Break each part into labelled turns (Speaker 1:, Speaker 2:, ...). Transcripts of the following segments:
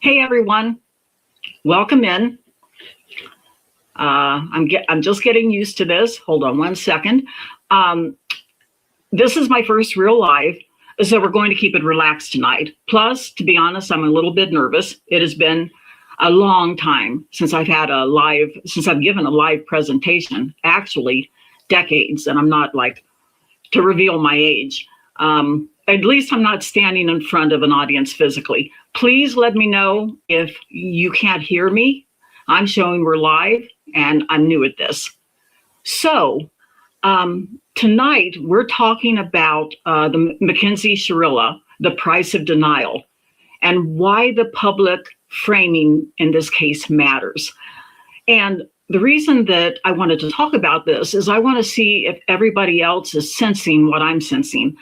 Speaker 1: Hey everyone, welcome in. I'm just getting used to this. Hold on one second. This is my first real live, so we're going to keep it relaxed tonight. Plus, to be honest, I'm a little bit nervous. It has been a long time since I've given a live presentation, actually decades, and I'm not like to reveal my age. At least I'm not standing in front of an audience physically. Please let me know if you can't hear me. I'm showing we're live and I'm new at this. So tonight we're talking about the Mackenzie Shirilla, The Price of Denial, and why the public framing in this case matters. And the reason that I wanted to talk about this is I want to see if everybody else is sensing what I'm sensing.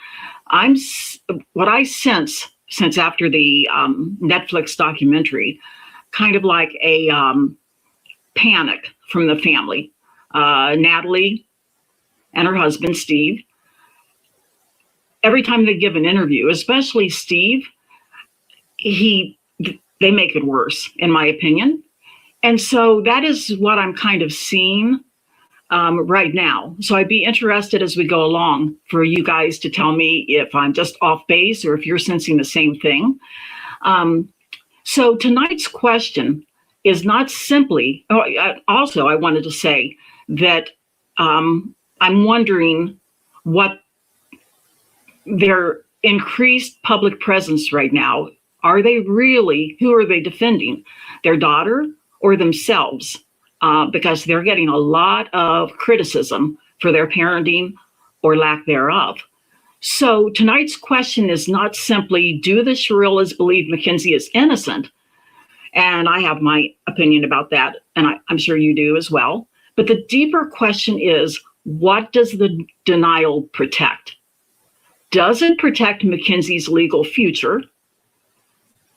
Speaker 1: What I sense since after the Netflix documentary, kind of like a panic from the family. Natalie and her husband, Steve, every time they give an interview, especially Steve, they make it worse, in my opinion. And so that is what I'm kind of seeing right now. So I'd be interested as we go along for you guys to tell me if I'm just off base or if you're sensing the same thing. So tonight's question is not simply, also I wanted to say that I'm wondering what their increased public presence right now, who are they defending? Their daughter or themselves? Because they're getting a lot of criticism for their parenting or lack thereof. So tonight's question is not simply, do the Shirillas believe Mackenzie is innocent? And I have my opinion about that, and I'm sure you do as well. But the deeper question is, what does the denial protect? Does it protect Mackenzie's legal future?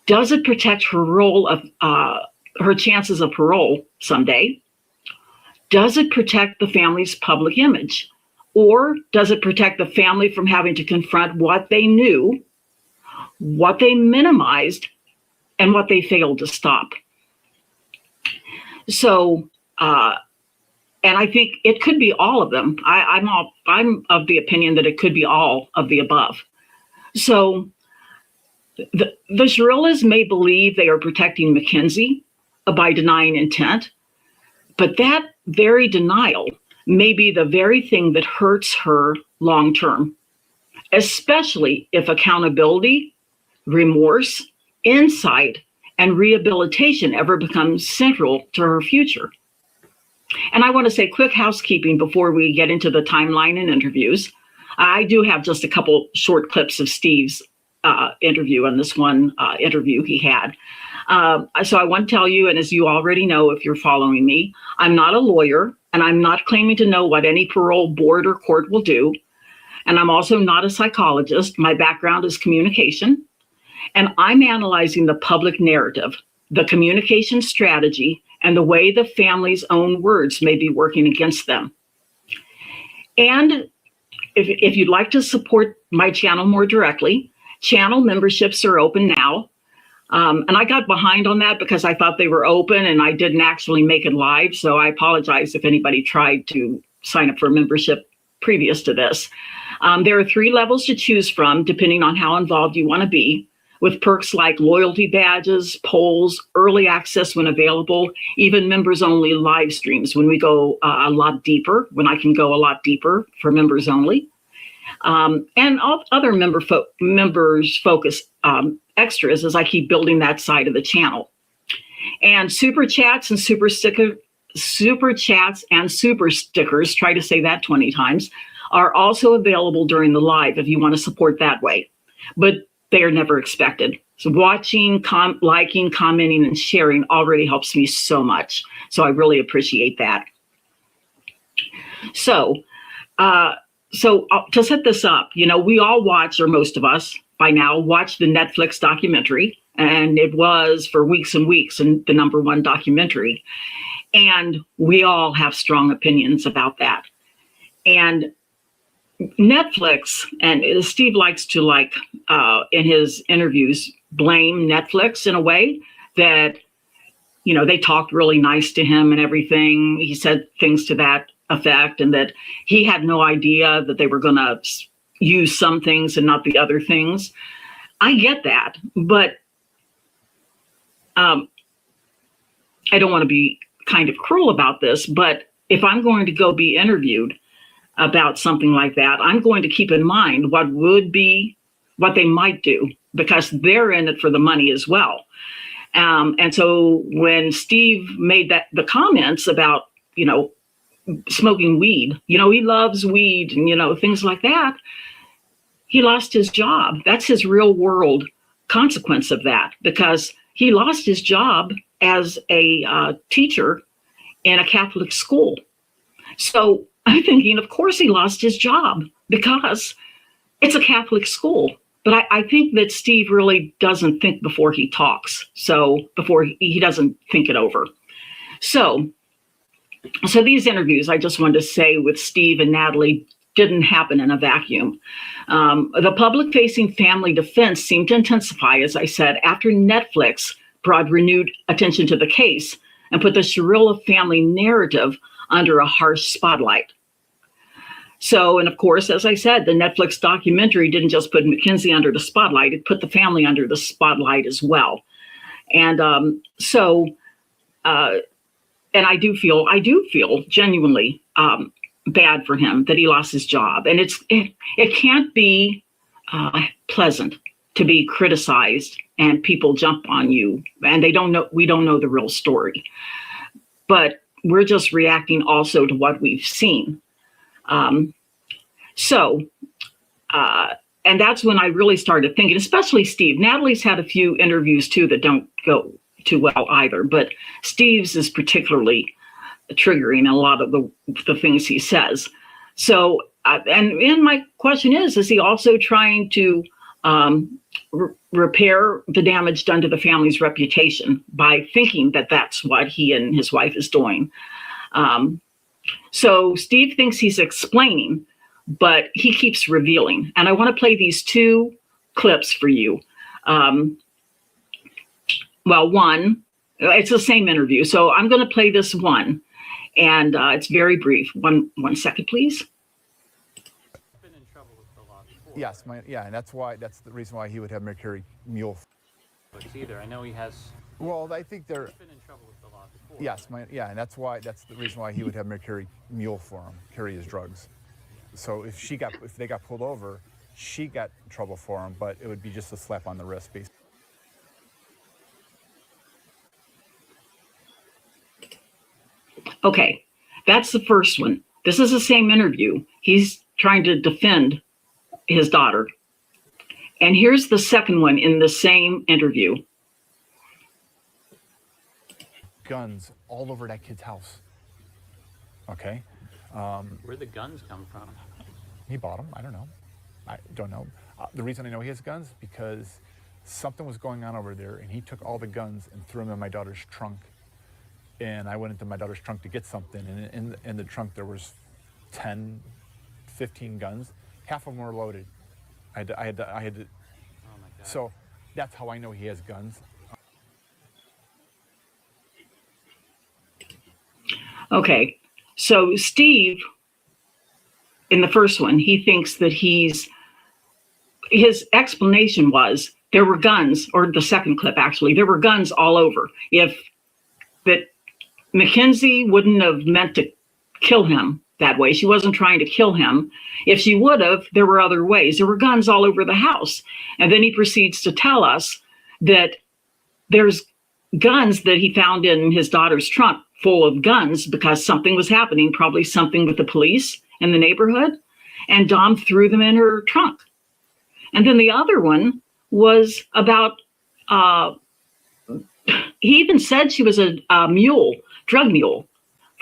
Speaker 1: Does it protect her role of her chances of parole someday? Does it protect the family's public image? Or does it protect the family from having to confront what they knew, what they minimized, and what they failed to stop? So, and I think it could be all of them. I'm of the opinion that it could be all of the above. So the Shirillas may believe they are protecting Mackenzie by denying intent, but that very denial may be the very thing that hurts her long term, especially if accountability, remorse, insight, and rehabilitation ever becomes central to her future. And I want to say quick housekeeping before we get into the timeline and interviews. I do have just a couple short clips of Steve's interview on this one interview he had. So I want to tell you, and as you already know, if you're following me, I'm not a lawyer, and I'm not claiming to know what any parole board or court will do. And I'm also not a psychologist. My background is communication, and I'm analyzing the public narrative, the communication strategy, and the way the family's own words may be working against them. And if you'd like to support my channel more directly, channel memberships are open now. And I got behind on that because I thought they were open and I didn't actually make it live. So I apologize if anybody tried to sign up for a membership previous to this. There are 3 levels to choose from, depending on how involved you want to be, with perks like loyalty badges, polls, early access when available, even members only live streams when we go a lot deeper, when I can go a lot deeper for members only. And other members focus extras as I keep building that side of the channel. And super chats and super stickers, try to say that 20 times, are also available during the live if you want to support that way. But they are never expected. So watching, liking, commenting, and sharing already helps me so much. So I really appreciate that. So to set this up, we all watch, or most of us by now, watch the Netflix documentary. And it was for weeks and weeks and the #1 documentary. And we all have strong opinions about that. And Netflix, and Steve likes to in his interviews, blame Netflix in a way that, they talked really nice to him and everything. He said things to that effect, and that he had no idea that they were going to use some things and not the other things. I get that, but I don't want to be kind of cruel about this, but if I'm going to go be interviewed about something like that, I'm going to keep in mind what they might do, because they're in it for the money as well. And so when Steve made the comments about, smoking weed, he loves weed and, things like that, he lost his job. That's his real world consequence of that, because he lost his job as a teacher in a Catholic school. So I'm thinking, of course he lost his job because it's a Catholic school. But I think that Steve really doesn't think before he talks. So before he doesn't think it over. So these interviews, I just wanted to say, with Steve and Natalie, didn't happen in a vacuum. The public-facing family defense seemed to intensify, as I said, after Netflix brought renewed attention to the case and put the Shirilla family narrative under a harsh spotlight. So, and of course, as I said, the Netflix documentary didn't just put Mackenzie under the spotlight, it put the family under the spotlight as well. And and I do feel genuinely bad for him that he lost his job. And it can't be pleasant to be criticized and people jump on you and we don't know the real story. But we're just reacting also to what we've seen. And that's when I really started thinking, especially Steve. Natalie's had a few interviews too that don't go too well either, but Steve's is particularly triggering a lot of the things he says. So, and my question is he also trying to repair the damage done to the family's reputation by thinking that that's what he and his wife is doing? So Steve thinks he's explaining, but he keeps revealing. And I want to play these two clips for you. One, it's the same interview. So I'm going to play this one, and it's very brief. One second, please.
Speaker 2: Been in trouble with the law before.
Speaker 3: Yes, and that's the reason why he would have Mercury Mule.
Speaker 2: Either I know he has.
Speaker 3: Well, I think they're.
Speaker 2: Been in trouble with the law before.
Speaker 3: Yes, and that's the reason why he would have Mercury Mule for him, carry his drugs. So if they got pulled over, she got in trouble for him, but it would be just a slap on the wrist, basically.
Speaker 1: Okay, that's the first one. This is the same interview. He's trying to defend his daughter. And here's the second one in the same interview.
Speaker 3: Guns all over that kid's house. Okay.
Speaker 2: Where'd the guns come from?
Speaker 3: He bought them. I don't know. The reason I know he has guns because something was going on over there, and he took all the guns and threw them in my daughter's trunk. And I went into my daughter's trunk to get something, and in the trunk there was 10, 15 guns. Half of them were loaded. I had to.
Speaker 2: Oh my God.
Speaker 3: So that's how I know he has guns.
Speaker 1: Okay, so Steve, in the first one, he thinks that his explanation was there were guns, or the second clip actually, there were guns all over. That Mackenzie wouldn't have meant to kill him that way. She wasn't trying to kill him. If she would have, there were other ways. There were guns all over the house. And then he proceeds to tell us that there's guns that he found in his daughter's trunk full of guns because something was happening, probably something with the police in the neighborhood. And Dom threw them in her trunk. And then the other one was about, he even said she was a drug mule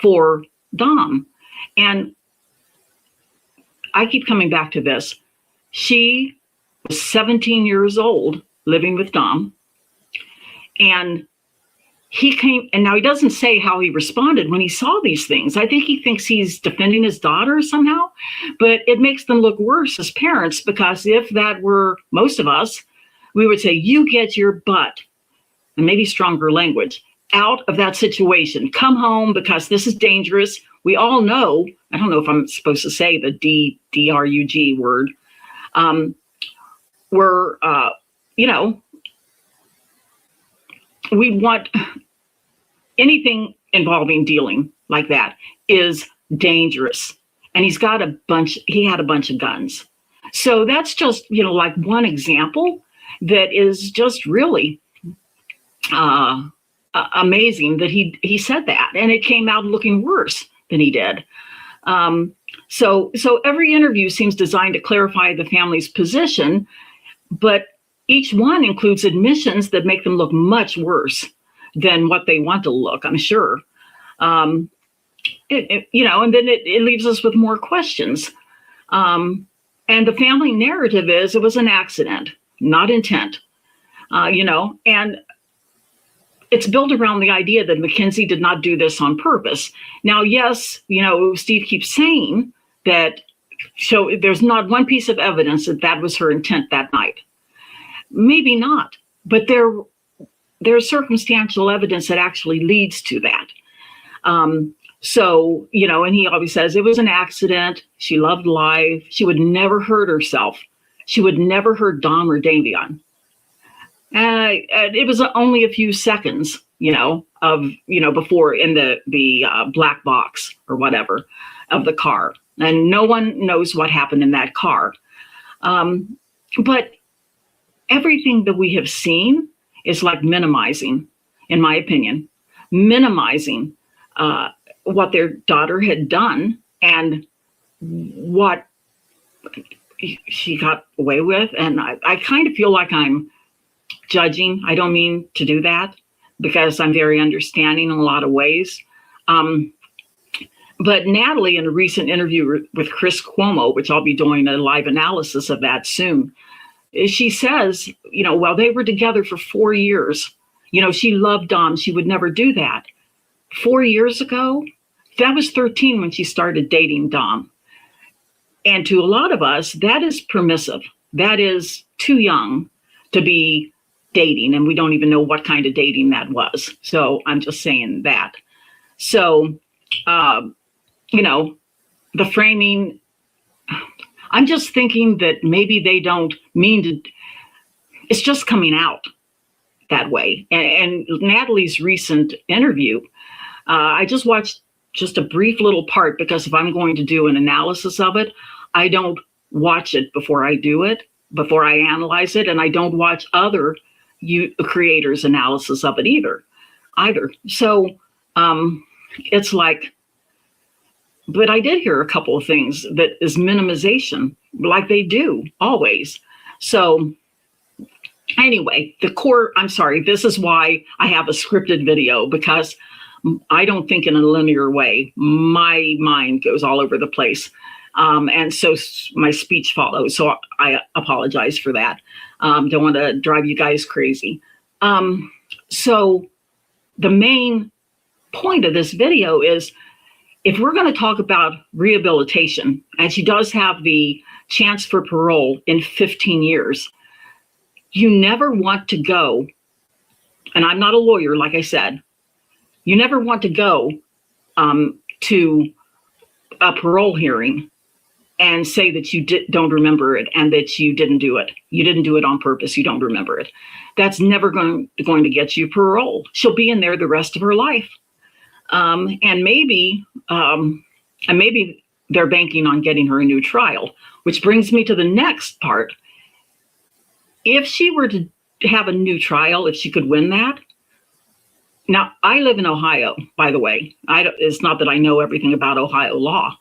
Speaker 1: for Dom. And I keep coming back to this. She was 17 years old living with Dom. And he came, and now he doesn't say how he responded when he saw these things. I think he thinks he's defending his daughter somehow, but it makes them look worse as parents, because if that were most of us, we would say, you get your butt. and maybe stronger language, out of that situation. Come home because this is dangerous. We all know, I don't know if I'm supposed to say the D-R-U-G word. We want anything involving dealing like that is dangerous. And he had a bunch of guns. So that's just, like one example that is just really amazing that he said that, and it came out looking worse than he did. So every interview seems designed to clarify the family's position, but each one includes admissions that make them look much worse than what they want to look, I'm sure. And then it leaves us with more questions. And the family narrative is it was an accident, not intent, and it's built around the idea that Mackenzie did not do this on purpose. Now, yes, Steve keeps saying that, so there's not one piece of evidence that was her intent that night. Maybe not, but there's circumstantial evidence that actually leads to that. And he always says it was an accident. She loved life. She would never hurt herself. She would never hurt Dom or Davion. It was only a few seconds, before in the black box or whatever of the car. And no one knows what happened in that car. But everything that we have seen is like minimizing, in my opinion, minimizing what their daughter had done and what she got away with. And I kind of feel like I'm judging. I don't mean to do that because I'm very understanding in a lot of ways. But Natalie, in a recent interview with Chris Cuomo, which I'll be doing a live analysis of that soon, she says, well, they were together for 4 years. She loved Dom. She would never do that. 4 years ago, that was 13 when she started dating Dom. And to a lot of us, that is permissive. That is too young to be dating. And we don't even know what kind of dating that was. So I'm just saying that. So, the framing, I'm just thinking that maybe they don't mean to, it's just coming out that way. And Natalie's recent interview, I just watched just a brief little part because if I'm going to do an analysis of it, I don't watch it before I do it, before I analyze it. And I don't watch other creators' analysis of it either. So it's like, but I did hear a couple of things that is minimization, like they do always. So anyway, this is why I have a scripted video, because I don't think in a linear way. My mind goes all over the place. And so my speech follows. So I apologize for that. Don't want to drive you guys crazy. So the main point of this video is, if we're going to talk about rehabilitation, and she does have the chance for parole in 15 years, you never want to go, and I'm not a lawyer, like I said, you never want to go to a parole hearing and say that you don't remember it and that you didn't do it. You didn't do it on purpose. You don't remember it. That's never going to get you parole. She'll be in there the rest of her life. And maybe they're banking on getting her a new trial, which brings me to the next part. If she were to have a new trial, if she could win that. Now, I live in Ohio, by the way. It's not that I know everything about Ohio law,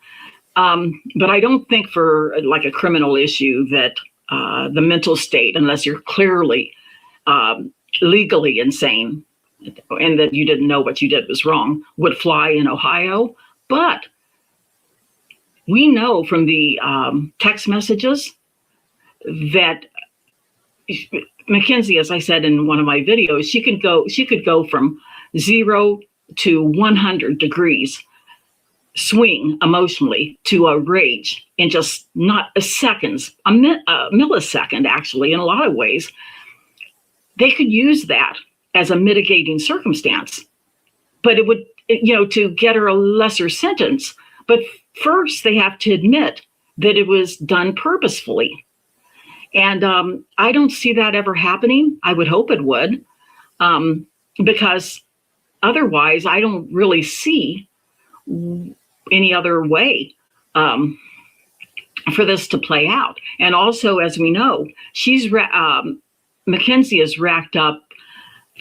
Speaker 1: but I don't think for like a criminal issue that the mental state, unless you're clearly legally insane, and that you didn't know what you did was wrong, would fly in Ohio. But we know from the text messages that Mackenzie, as I said in one of my videos, she could go from 0 to 100 degrees swing emotionally to a rage in just not a seconds, a millisecond, actually, in a lot of ways. They could use that as a mitigating circumstance, but it would, to get her a lesser sentence. But first, they have to admit that it was done purposefully. And I don't see that ever happening. I would hope it would, because otherwise, I don't really see any other way for this to play out. And also, as we know, Mackenzie has racked up,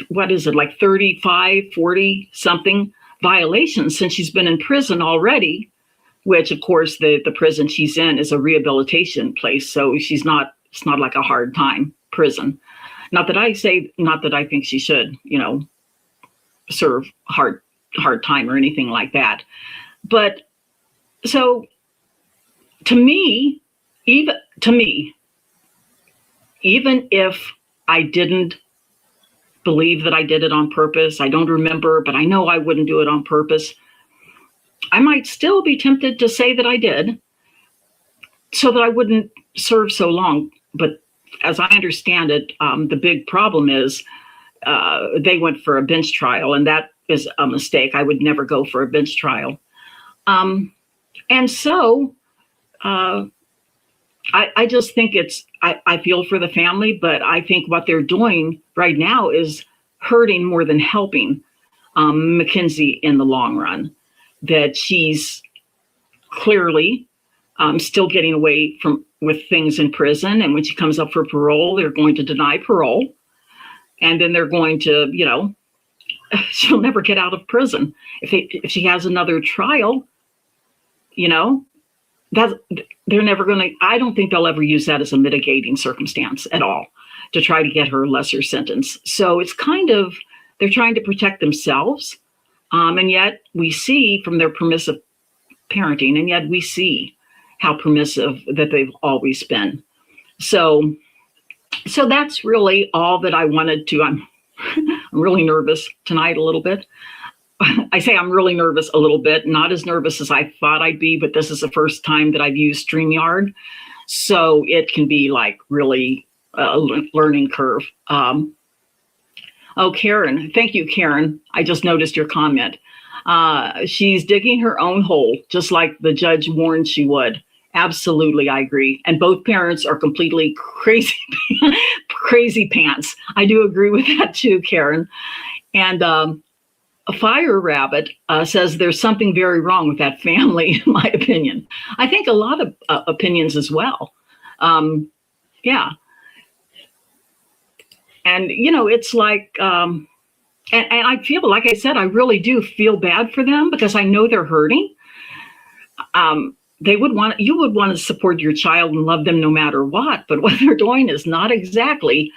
Speaker 1: what is it, like 35, 40 something violations since she's been in prison already, which of course the prison she's in is a rehabilitation place. So it's not like a hard time prison. Not that I think she should, serve hard time or anything like that. But so to me, even if I didn't believe that I did it on purpose, I don't remember, but I know I wouldn't do it on purpose, I might still be tempted to say that I did so that I wouldn't serve so long. But as I understand it, the big problem is they went for a bench trial, and that is a mistake. I would never go for a bench trial. And so I just think I feel for the family, but I think what they're doing right now is hurting more than helping Mackenzie in the long run. That she's clearly still getting away with things in prison. And when she comes up for parole, they're going to deny parole. And then they're going to, she'll never get out of prison. If she has another trial, they're never going to, I don't think they'll ever use that as a mitigating circumstance at all to try to get her a lesser sentence. So it's kind of, they're trying to protect themselves. And yet we see from their permissive parenting, and yet we see how permissive that they've always been. So that's really all that I wanted to. I'm really nervous tonight a little bit. I say I'm really nervous a little bit, not as nervous as I thought I'd be, but this is the first time that I've used StreamYard. So it can be like really a learning curve. Oh, Karen, thank you, Karen. I just noticed your comment. She's digging her own hole, just like the judge warned she would. Absolutely, I agree. And both parents are completely crazy, crazy pants. I do agree with that too, Karen. And a Fire Rabbit says there's something very wrong with that family, in my opinion. I think a lot of opinions as well. Yeah. And, it's like, and I feel, like I said, I really do feel bad for them because I know they're hurting. You would want to support your child and love them no matter what, but what they're doing is not exactly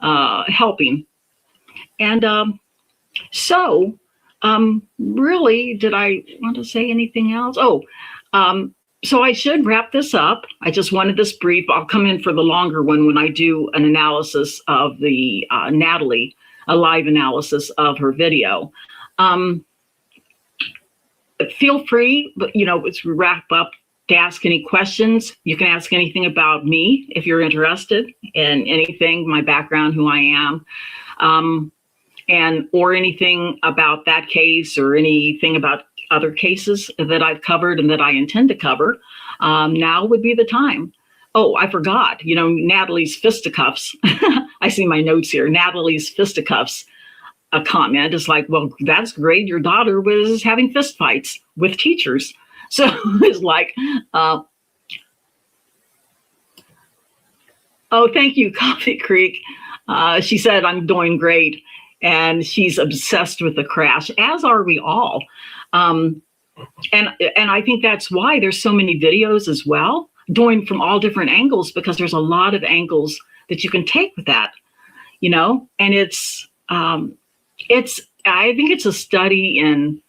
Speaker 1: helping. And really, did I want to say anything else? So I should wrap this up. I just wanted this brief. I'll come in for the longer one when I do an analysis of the Natalie, a live analysis of her video. Feel free, but as we wrap up, to ask any questions. You can ask anything about me if you're interested in anything, my background, who I am, or anything about that case or anything about other cases that I've covered and that I intend to cover. Now would be the time. Oh, I forgot, Natalie's fisticuffs. I see my notes here. Natalie's fisticuffs. A comment is like, well, that's great. Your daughter was having fist fights with teachers. So it's like, oh, thank you, Coffee Creek. She said, I'm doing great. And she's obsessed with the crash, as are we all. And I think that's why there's so many videos as well, doing from all different angles, because there's a lot of angles that you can take with that, and I think it's a study in,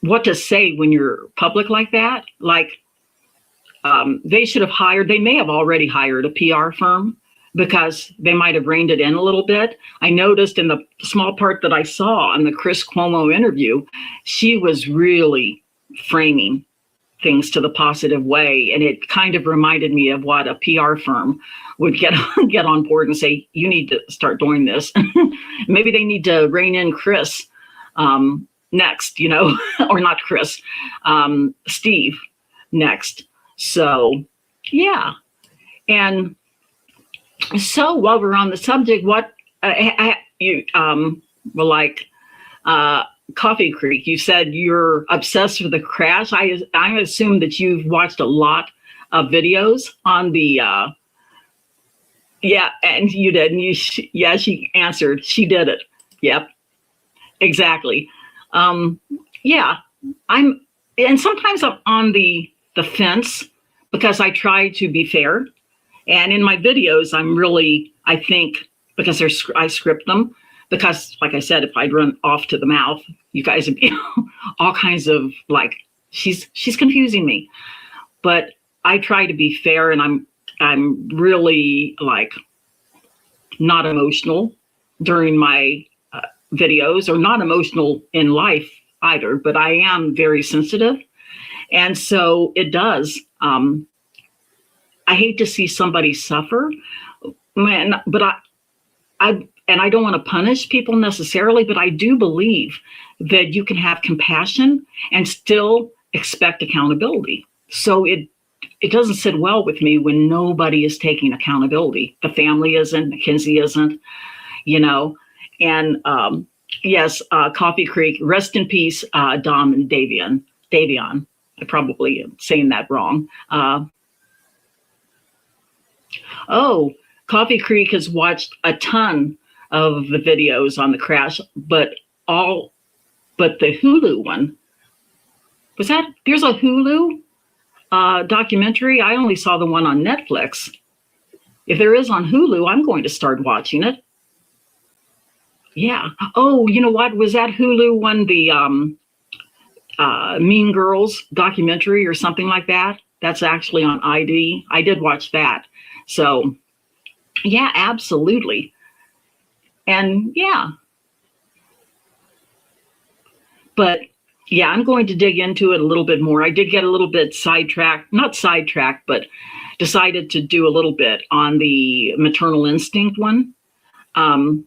Speaker 1: what to say when you're public like that. Like, they may have already hired a PR firm because they might have reined it in a little bit. I noticed in the small part that I saw in the Chris Cuomo interview, she was really framing things to the positive way. And it kind of reminded me of what a PR firm would get on board and say, you need to start doing this. Maybe they need to rein in Chris next, or not Chris, Steve next. So, yeah. And so while we're on the subject, what Coffee Creek, you said you're obsessed with the crash. I assume that you've watched a lot of videos on the, yeah, and you did. And she answered. She did it. Yep, exactly. Yeah, and sometimes I'm on the fence because I try to be fair. And in my videos, I think, because I script them, because, like I said, if I'd run off to the mouth, you guys would be all kinds of like, she's confusing me. But I try to be fair, and I'm really like not emotional during my videos, or not emotional in life either, but I am very sensitive. And so it does. I hate to see somebody suffer, but I don't want to punish people necessarily, but I do believe that you can have compassion and still expect accountability. So it doesn't sit well with me when nobody is taking accountability. The family isn't, Mackenzie isn't, and yes, Coffee Creek, rest in peace, Dom and Davion. I probably am saying that wrong. Coffee Creek has watched a ton of the videos on the crash, but the Hulu one, there's a Hulu documentary? I only saw the one on Netflix. If there is on Hulu, I'm going to start watching it. Yeah. Oh, you know what? Was that Hulu one, the Mean Girls documentary or something like that? That's actually on ID. I did watch that. So, yeah, absolutely. And yeah. But yeah, I'm going to dig into it a little bit more. I did get a little bit not sidetracked, but decided to do a little bit on the maternal instinct one. And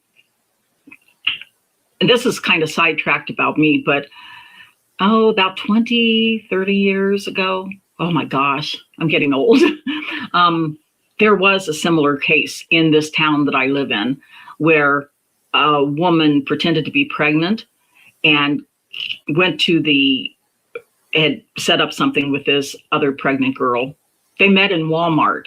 Speaker 1: this is kind of sidetracked about me, but about 20, 30 years ago, oh my gosh, I'm getting old. There was a similar case in this town that I live in where a woman pretended to be pregnant and had set up something with this other pregnant girl. They met in Walmart.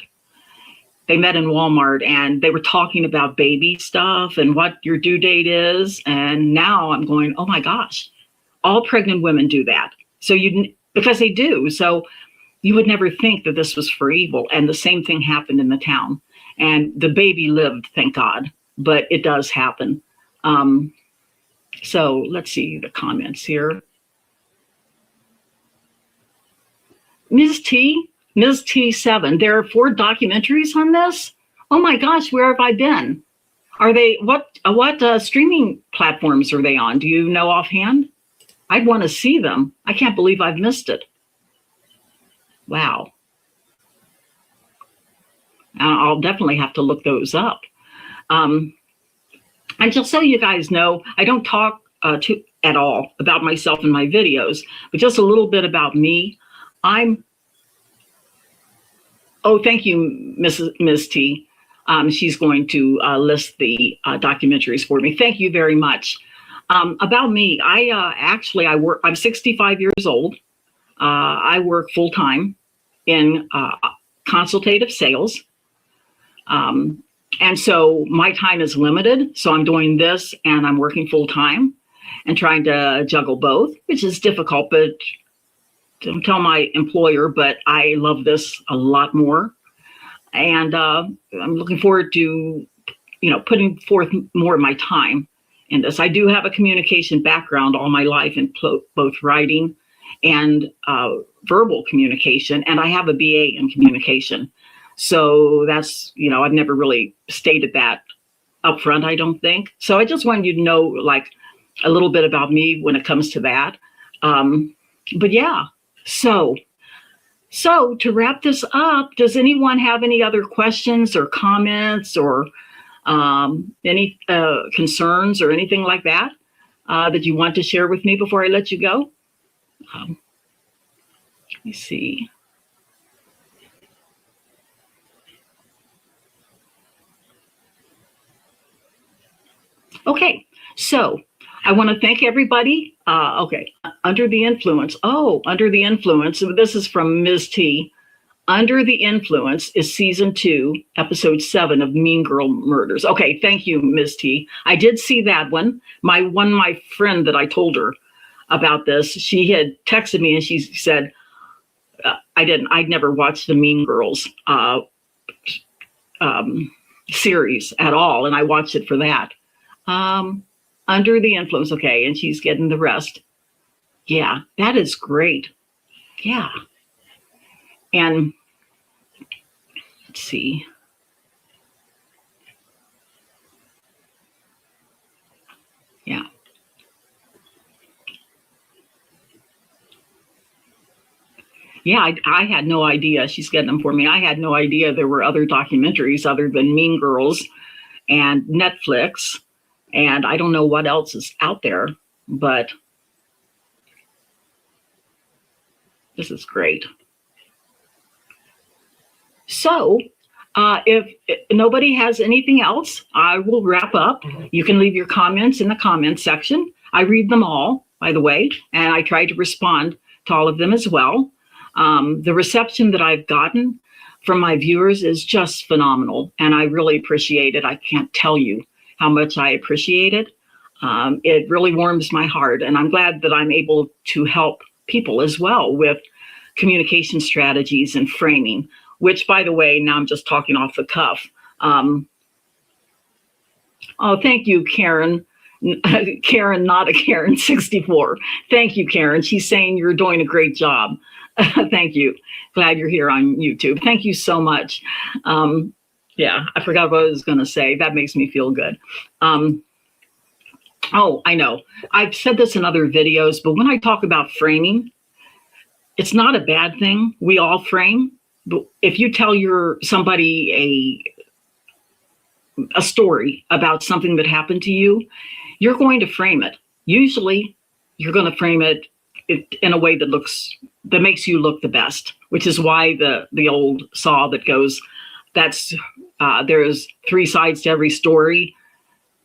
Speaker 1: And they were talking about baby stuff and what your due date is. And now I'm going, oh my gosh, all pregnant women do that. So because they do. So you would never think that this was for evil. And the same thing happened in the town. And the baby lived, thank God. But it does happen. So let's see the comments here. Ms. T7, there are 4 documentaries on this? Oh my gosh, where have I been? Are they, what streaming platforms are they on? Do you know offhand? I'd want to see them. I can't believe I've missed it. Wow. I'll definitely have to look those up. And just so you guys know, I don't talk at all about myself in my videos, but just a little bit about me. Oh, thank you, Ms. T. She's going to list the documentaries for me. Thank you very much. About me, I work, I'm 65 years old. I work full-time in consultative sales. And so my time is limited. So I'm doing this and I'm working full-time and trying to juggle both, which is difficult, but don't tell my employer, but I love this a lot more. And I'm looking forward to, putting forth more of my time in this. I do have a communication background all my life in both writing and verbal communication, and I have a BA in communication. So that's, I've never really stated that up front, I don't think. So I just wanted you to know, like, a little bit about me when it comes to that. But yeah, so So to wrap this up, does anyone have any other questions or comments or any concerns or anything like that that you want to share with me before I let you go? Let me see. Okay, so I want to thank everybody. Okay, Under the Influence. Oh, Under the Influence. This is from Ms. T. Under the Influence is season 2, episode 7 of Mean Girl Murders. Okay, thank you, Ms. T. I did see that one. My friend that I told her about this, she had texted me and she said, I'd never watched the Mean Girls series at all, and I watched it for that. Under the Influence, okay, and she's getting the rest. Yeah, that is great. Yeah. And let's see. Yeah. Yeah, I had no idea. She's getting them for me. I had no idea there were other documentaries other than Mean Girls and Netflix. And I don't know what else is out there, but this is great. So if nobody has anything else, I will wrap up. You can leave your comments in the comment section. I read them all, by the way, and I try to respond to all of them as well. The reception that I've gotten from my viewers is just phenomenal, and I really appreciate it. I can't tell you how much I appreciate it. It really warms my heart, and I'm glad that I'm able to help people as well with communication strategies and framing, which, by the way, now I'm just talking off the cuff. Oh, thank you, Karen. Karen, not a Karen, 64. Thank you, Karen. She's saying you're doing a great job. Thank you. Glad you're here on YouTube. Thank you so much. Yeah, I forgot what I was going to say. That makes me feel good. Oh, I know. I've said this in other videos, but when I talk about framing, it's not a bad thing. We all frame. But if you tell somebody a story about something that happened to you, you're going to frame it. Usually, you're going to frame it in a way that makes you look the best, which is why the old saw that goes, there's 3 sides to every story: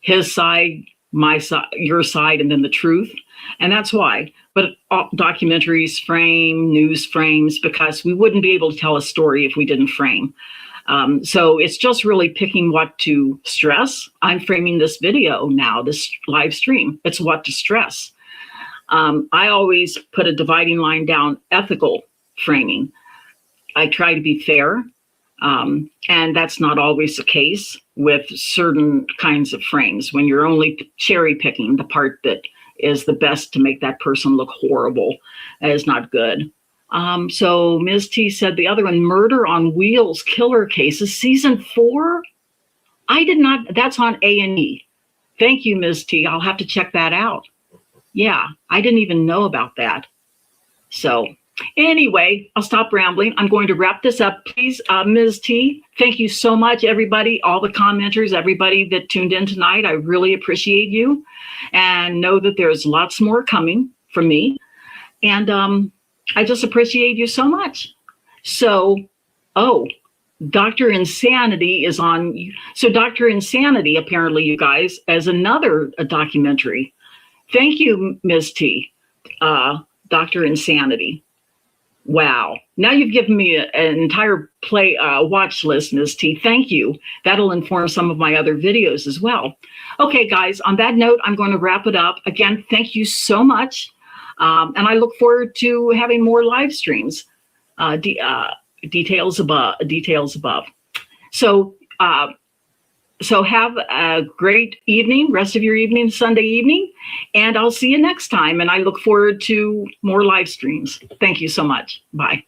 Speaker 1: his side, my side, your side, and then the truth. And that's why. But documentaries frame, news frames, because we wouldn't be able to tell a story if we didn't frame. So it's just really picking what to stress. I'm framing this video now, this live stream. It's what to stress. I always put a dividing line down: ethical framing. I try to be fair. And that's not always the case with certain kinds of frames, when you're only cherry picking the part that is the best to make that person look horrible. That is not good. So Ms. T said the other one, Murder on Wheels Killer Cases, season 4. I did not, that's on A&E. Thank you, Ms. T. I'll have to check that out. Yeah, I didn't even know about that. So anyway, I'll stop rambling. I'm going to wrap this up. Please, Ms. T, thank you so much, everybody, all the commenters, everybody that tuned in tonight. I really appreciate you, and know that there's lots more coming from me. And I just appreciate you so much. So, Dr. Insanity is on. So Dr. Insanity, apparently, you guys, as another documentary. Thank you, Ms. T, Dr. Insanity. Wow. Now you've given me an entire watch list, Ms. T. Thank you. That'll inform some of my other videos as well. Okay, guys, on that note, I'm going to wrap it up. Again, thank you so much. And I look forward to having more live streams. Details above. So have a great evening, rest of your evening, Sunday evening, and I'll see you next time. And I look forward to more live streams. Thank you so much. Bye.